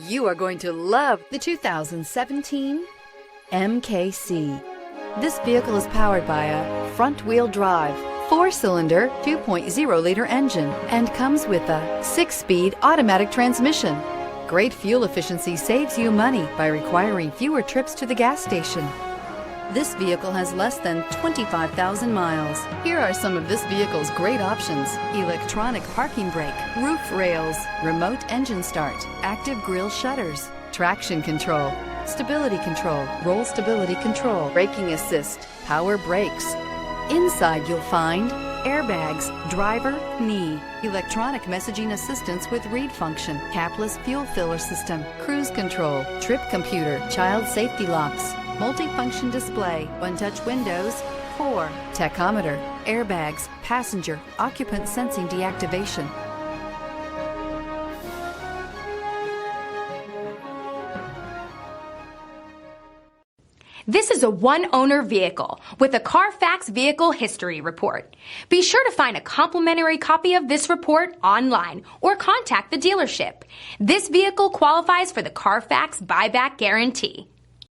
You are going to love the 2017 MKC. This vehicle is powered by a front-wheel drive, 4-cylinder, 2.0-liter engine and comes with a 6-speed automatic transmission. Great fuel efficiency saves you money by requiring fewer trips to the gas station. This vehicle has less than 25,000 miles. Here are some of this vehicle's great options: electronic parking brake, roof rails, remote engine start, active grille shutters, traction control, stability control, roll stability control, braking assist, power brakes. Inside you'll find airbags, driver, knee, electronic messaging assistance with read function, capless fuel filler system, cruise control, trip computer, child safety locks, multifunction display, one-touch windows, 4, tachometer, airbags, passenger, occupant sensing deactivation. This is a one-owner vehicle with a Carfax Vehicle History Report. Be sure to find a complimentary copy of this report online or contact the dealership. This vehicle qualifies for the Carfax Buyback Guarantee.